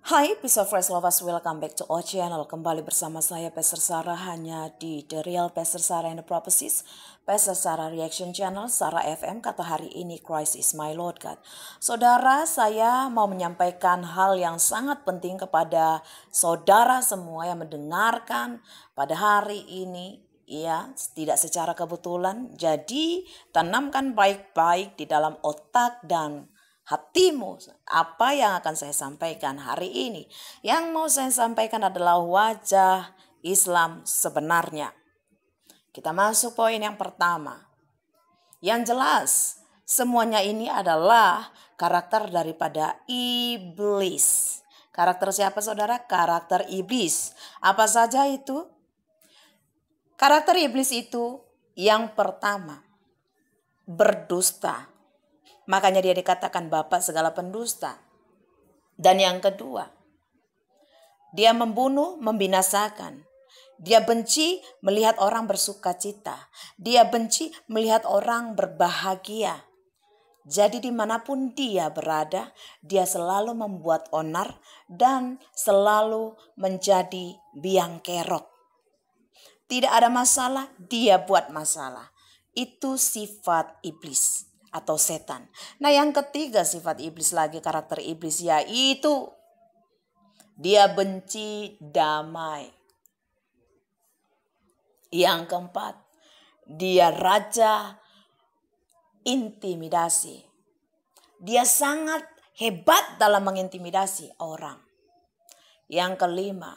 Hai, peace of Christ lovers, welcome back to our channel. Kembali bersama saya, Pastor Sarah, hanya di The Real Pastor Sarah and the Prophecies, Pastor Sarah Reaction Channel, Sarah FM, kata hari ini, Christ is my Lord God. Saudara, saya mau menyampaikan hal yang sangat penting kepada saudara semua yang mendengarkan pada hari ini. Ya, tidak secara kebetulan. Jadi, tanamkan baik-baik di dalam otak dan hatimu apa yang akan saya sampaikan hari ini. Yang mau saya sampaikan adalah wajah Islam sebenarnya. Kita masuk poin yang pertama. Yang jelas, semuanya ini adalah karakter daripada iblis. Karakter siapa saudara? Karakter iblis. Apa saja itu? Karakter iblis itu yang pertama, berdusta. Makanya dia dikatakan bapak segala pendusta. Dan yang kedua, dia membunuh, membinasakan. Dia benci melihat orang bersuka cita. Dia benci melihat orang berbahagia. Jadi dimanapun dia berada, dia selalu membuat onar dan selalu menjadi biang kerok. Tidak ada masalah, dia buat masalah. Itu sifat iblis atau setan. Nah, yang ketiga sifat iblis lagi, karakter iblis, yaitu dia benci damai. Yang keempat, dia raja intimidasi. Dia sangat hebat dalam mengintimidasi orang. Yang kelima,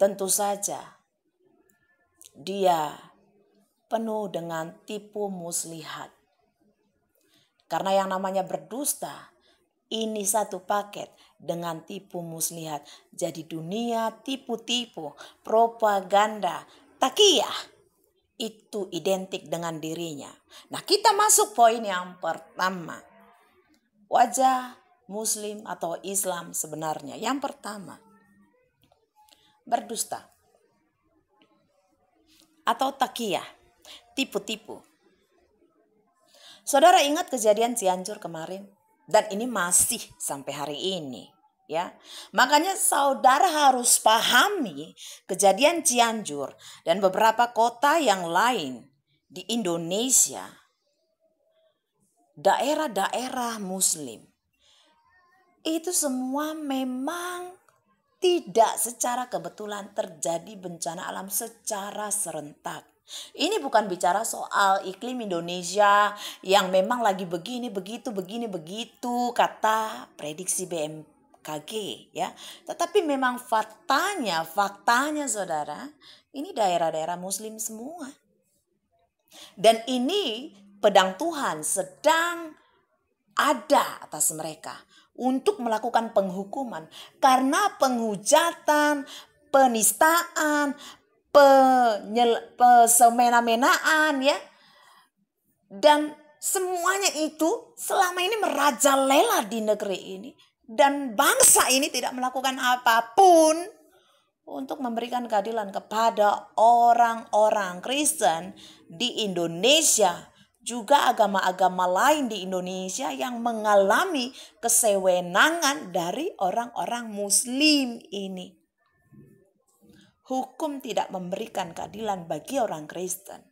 tentu saja dia penuh dengan tipu muslihat. Karena yang namanya berdusta, ini satu paket dengan tipu muslihat. Jadi dunia tipu-tipu, propaganda, takiyah, itu identik dengan dirinya. Nah, kita masuk poin yang pertama. Wajah Muslim atau Islam sebenarnya. Yang pertama, berdusta atau takiyah. Tipu-tipu. Saudara ingat kejadian Cianjur kemarin? Dan ini masih sampai hari ini. Ya, makanya saudara harus pahami kejadian Cianjur dan beberapa kota yang lain di Indonesia. Daerah-daerah Muslim. Itu semua memang tidak secara kebetulan terjadi bencana alam secara serentak. Ini bukan bicara soal iklim Indonesia yang memang lagi begini, begitu, kata prediksi BMKG ya. Tetapi memang faktanya saudara, ini daerah-daerah Muslim semua. Dan ini pedang Tuhan sedang ada atas mereka untuk melakukan penghukuman karena penghujatan, penistaan, semena-menaan ya. Dan semuanya itu selama ini merajalela di negeri ini. Dan bangsa ini tidak melakukan apapun untuk memberikan keadilan kepada orang-orang Kristen di Indonesia. Juga agama-agama lain di Indonesia yang mengalami kesewenangan dari orang-orang Muslim ini. Hukum tidak memberikan keadilan bagi orang Kristen.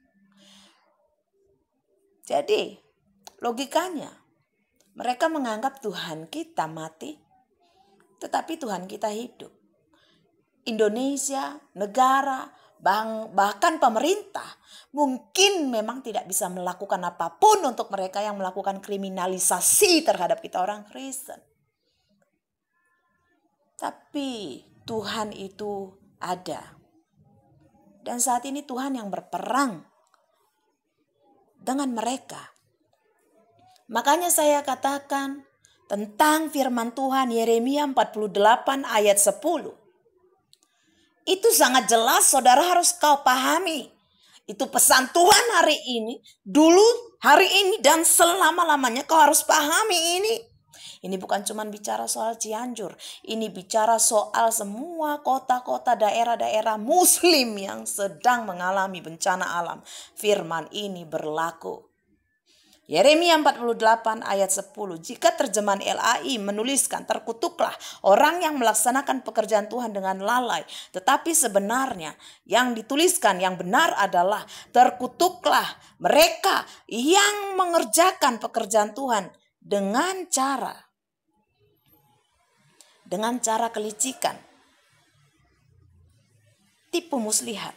Jadi, logikanya, mereka menganggap Tuhan kita mati, tetapi Tuhan kita hidup. Indonesia, negara, bahkan pemerintah mungkin memang tidak bisa melakukan apapun untuk mereka yang melakukan kriminalisasi terhadap kita orang Kristen. Tapi Tuhan itu ada. Dan saat ini Tuhan yang berperang dengan mereka. Makanya saya katakan tentang firman Tuhan Yeremia 48 ayat 10. Itu sangat jelas, saudara harus kau pahami. Itu pesan Tuhan hari ini, dulu, hari ini, dan selama-lamanya kau harus pahami ini. Ini bukan cuma bicara soal Cianjur. Ini bicara soal semua kota-kota, daerah-daerah Muslim yang sedang mengalami bencana alam. Firman ini berlaku. Yeremia 48 ayat 10. Jika terjemahan LAI menuliskan terkutuklah orang yang melaksanakan pekerjaan Tuhan dengan lalai. Tetapi sebenarnya yang dituliskan yang benar adalah terkutuklah mereka yang mengerjakan pekerjaan Tuhan dengan cara kelicikan, tipu muslihat.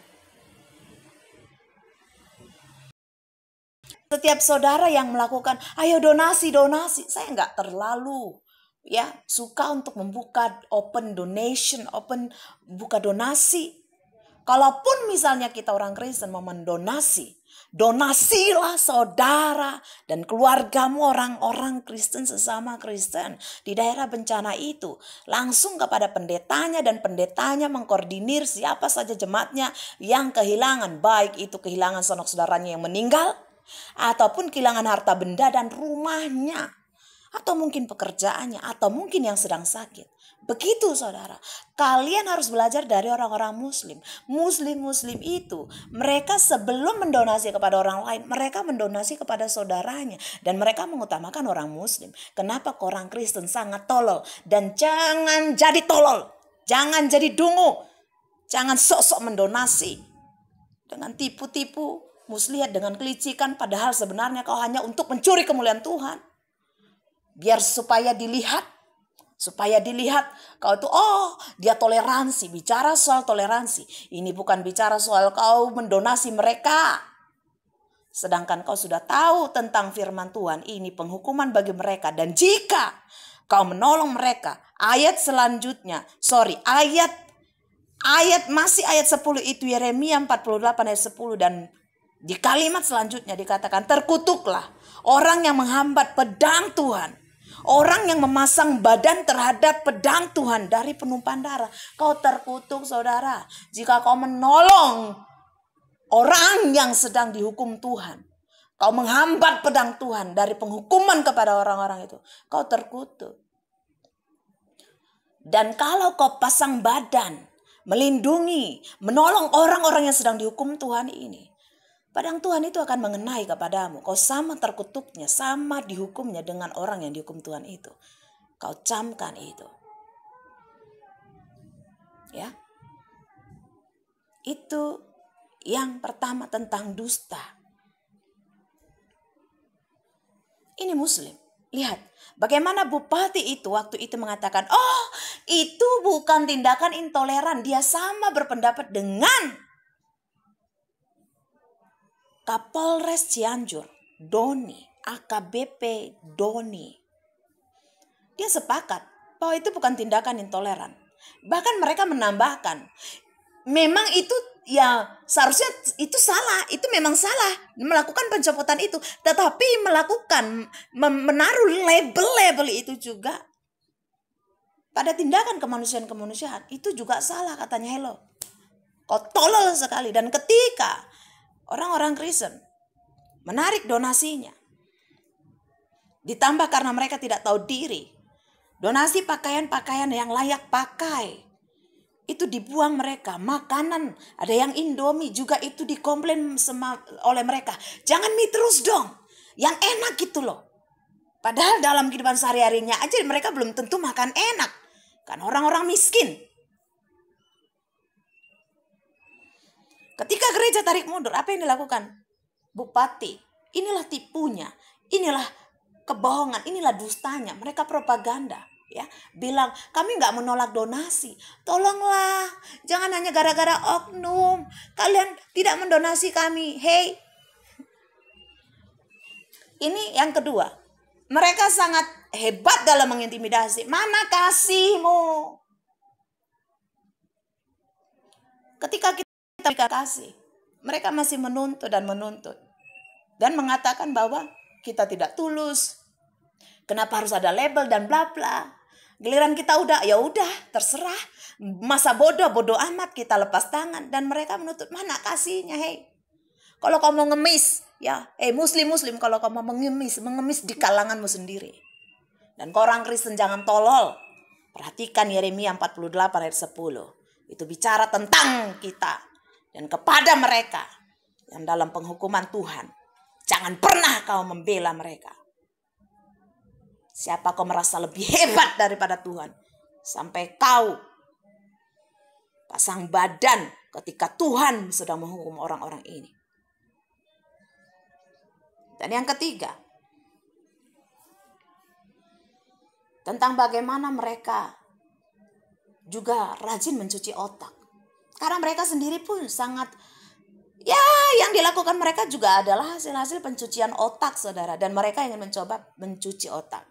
Setiap saudara yang melakukan, ayo donasi, saya nggak terlalu suka untuk membuka open donation, buka donasi. Kalaupun misalnya kita orang Kristen mau mendonasi, donasilah saudara dan keluargamu orang-orang Kristen sesama Kristen di daerah bencana itu. Langsung kepada pendetanya dan pendetanya mengkoordinir siapa saja jemaatnya yang kehilangan. Baik itu kehilangan sanak saudaranya yang meninggal, ataupun kehilangan harta benda dan rumahnya, atau mungkin pekerjaannya, atau mungkin yang sedang sakit. Begitu saudara, kalian harus belajar dari orang-orang muslim. Muslim itu, mereka sebelum mendonasi kepada orang lain, mereka mendonasi kepada saudaranya. Dan mereka mengutamakan orang muslim. Kenapa orang Kristen sangat tolol? Dan jangan jadi tolol, jangan jadi dungu, jangan sok-sok mendonasi dengan tipu-tipu muslihat, dengan kelicikan, padahal sebenarnya kau hanya untuk mencuri kemuliaan Tuhan. Biar supaya dilihat kau itu, dia toleransi. Bicara soal toleransi, ini bukan bicara soal kau mendonasi mereka. Sedangkan kau sudah tahu tentang firman Tuhan, ini penghukuman bagi mereka. Dan jika kau menolong mereka, ayat 10 itu Yeremia 48 ayat 10, dan di kalimat selanjutnya dikatakan, terkutuklah orang yang menghambat pedang Tuhan, orang yang memasang badan terhadap pedang Tuhan dari penumpahan darah. Kau terkutuk saudara jika kau menolong orang yang sedang dihukum Tuhan. Kau menghambat pedang Tuhan dari penghukuman kepada orang-orang itu. Kau terkutuk. Dan kalau kau pasang badan, melindungi, menolong orang-orang yang sedang dihukum Tuhan ini, pedang Tuhan itu akan mengenai kepadamu. Kau sama terkutuknya, sama dihukumnya dengan orang yang dihukum Tuhan itu. Kau camkan itu. Ya. Itu yang pertama tentang dusta. Ini muslim. Lihat bagaimana bupati itu waktu itu mengatakan, itu bukan tindakan intoleran. Dia sama berpendapat dengan Kapolres Cianjur, Doni, AKBP Doni. Dia sepakat bahwa itu bukan tindakan intoleran. Bahkan mereka menambahkan, memang itu seharusnya itu salah, itu memang salah melakukan pencopotan itu. Tetapi menaruh label itu juga pada tindakan kemanusiaan itu juga salah katanya. Hello, kau tolol sekali. Dan ketika orang-orang Kristen menarik donasinya, ditambah karena mereka tidak tahu diri, donasi pakaian-pakaian yang layak pakai itu dibuang mereka. Makanan, ada yang Indomie juga itu dikomplain oleh mereka. Jangan mie terus dong, yang enak gitu loh. Padahal dalam kehidupan sehari-harinya aja mereka belum tentu makan enak, kan orang-orang miskin. Ketika gereja tarik mundur, apa yang dilakukan bupati? Inilah tipunya, inilah kebohongan, inilah dustanya. Mereka propaganda, ya, bilang kami nggak menolak donasi. Tolonglah, jangan hanya gara-gara oknum kalian tidak mendonasi kami. Hey, ini yang kedua. Mereka sangat hebat dalam mengintimidasi. Mana kasihmu? Ketika kita kasih, mereka masih menuntut dan mengatakan bahwa kita tidak tulus. Kenapa harus ada label dan bla bla? Giliran kita udah terserah. Masa bodoh amat, kita lepas tangan. Dan mereka menuntut, mana kasihnya? Hey, kalau kamu mau ngemis, muslim kalau kamu mau mengemis di kalanganmu sendiri. Dan kau orang Kristen jangan tolol. Perhatikan Yeremia 48 ayat 10. Itu bicara tentang kita dan kepada mereka yang dalam penghukuman Tuhan. Jangan pernah kau membela mereka. Siapa kau merasa lebih hebat daripada Tuhan, sampai kau pasang badan ketika Tuhan sedang menghukum orang-orang ini. Dan yang ketiga, tentang bagaimana mereka juga rajin mencuci otak. Karena mereka sendiri pun sangat, yang dilakukan mereka juga adalah hasil-hasil pencucian otak, saudara. Dan mereka ingin mencoba mencuci otak.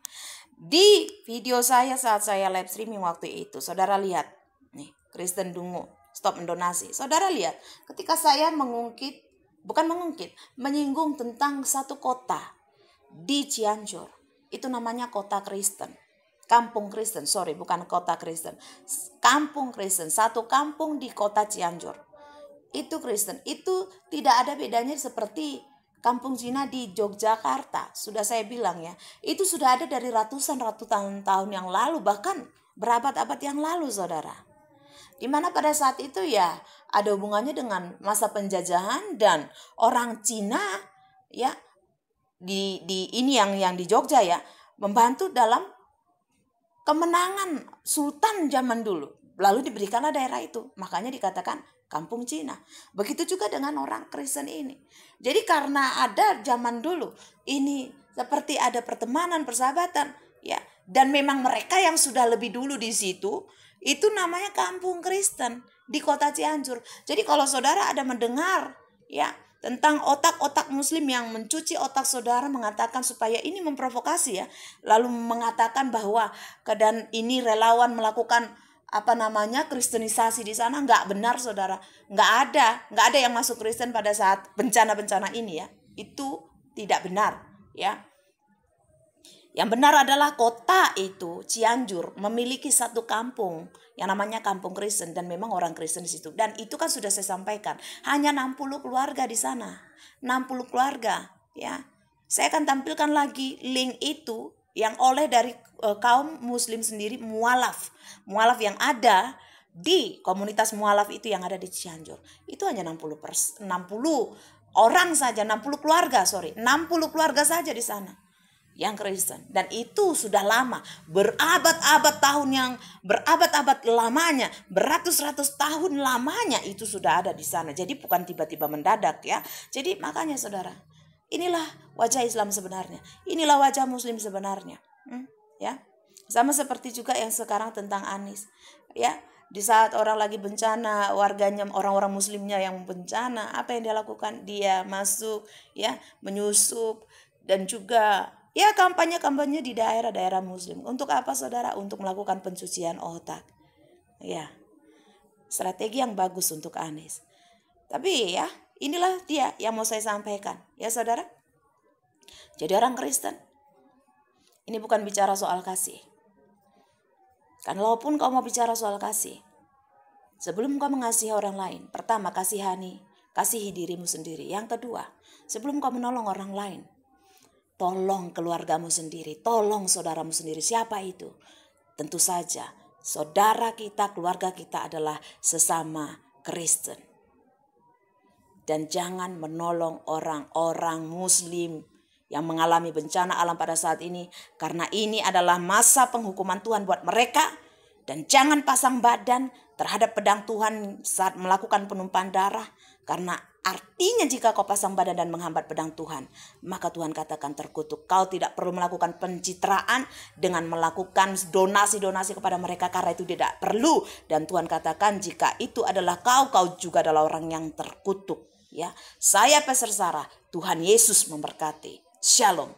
Di video saya saat saya live streaming waktu itu, saudara lihat. Nih, Kristen Dungu, stop mendonasi. Saudara lihat, ketika saya menyinggung tentang satu kota di Cianjur. Itu namanya kota Kristen. Kampung Kristen, bukan kota Kristen. Kampung Kristen, satu kampung di kota Cianjur. Itu Kristen, itu tidak ada bedanya seperti kampung Cina di Yogyakarta. Sudah saya bilang ya, itu sudah ada dari ratusan tahun yang lalu, bahkan berabad-abad yang lalu, saudara. Dimana pada saat itu ya ada hubungannya dengan masa penjajahan dan orang Cina ya di ini yang di Jogja ya membantu dalam kemenangan sultan zaman dulu. Lalu diberikanlah daerah itu. Makanya dikatakan kampung Cina. Begitu juga dengan orang Kristen ini. Jadi karena ada zaman dulu ini seperti ada pertemanan, persahabatan ya, dan memang mereka yang sudah lebih dulu di situ, itu namanya kampung Kristen di kota Cianjur. Jadi kalau saudara ada mendengar ya tentang otak-otak muslim yang mencuci otak saudara, mengatakan supaya ini memprovokasi ya, lalu mengatakan bahwa keadaan ini relawan melakukan kristenisasi di sana, nggak benar, saudara. Nggak ada yang masuk Kristen pada saat bencana-bencana ini ya. Itu tidak benar ya. Yang benar adalah kota itu, Cianjur, memiliki satu kampung yang namanya kampung Kristen, dan memang orang Kristen di situ. Dan itu kan sudah saya sampaikan, hanya 60 keluarga di sana. 60 keluarga ya. Saya akan tampilkan lagi link itu yang oleh dari kaum muslim sendiri, mualaf yang ada di komunitas mualaf itu yang ada di Cianjur. Itu hanya 60 orang saja, 60 keluarga saja di sana yang Kristen. Dan itu sudah lama, berabad-abad lamanya, beratus-ratus tahun lamanya itu sudah ada di sana. Jadi bukan tiba-tiba mendadak ya. Jadi makanya saudara, inilah wajah Islam sebenarnya. Inilah wajah Muslim sebenarnya. Ya, sama seperti juga yang sekarang tentang Anies. Ya, di saat orang lagi bencana, warganya, orang-orang Muslimnya yang bencana, apa yang dia lakukan? Dia masuk, ya, menyusup dan juga ya kampanye di daerah-daerah Muslim. Untuk apa, saudara? Untuk melakukan pencucian otak. Ya, strategi yang bagus untuk Anies. Tapi ya, inilah dia yang mau saya sampaikan. Ya, saudara. Jadi orang Kristen, ini bukan bicara soal kasih. Kan walaupun kau mau bicara soal kasih, sebelum kau mengasihi orang lain, pertama kasihi dirimu sendiri. Yang kedua, sebelum kau menolong orang lain, tolong keluargamu sendiri, tolong saudaramu sendiri. Siapa itu? Tentu saja saudara kita, keluarga kita adalah sesama Kristen. Dan jangan menolong orang-orang Muslim yang mengalami bencana alam pada saat ini, karena ini adalah masa penghukuman Tuhan buat mereka. Dan jangan pasang badan terhadap pedang Tuhan saat melakukan penumpahan darah, karena artinya jika kau pasang badan dan menghambat pedang Tuhan, maka Tuhan katakan terkutuk. Kau tidak perlu melakukan pencitraan dengan melakukan donasi-donasi kepada mereka, karena itu tidak perlu. Dan Tuhan katakan jika itu adalah kau juga adalah orang yang terkutuk. Ya, saya Pastor Sarah, Tuhan Yesus memberkati. Shalom.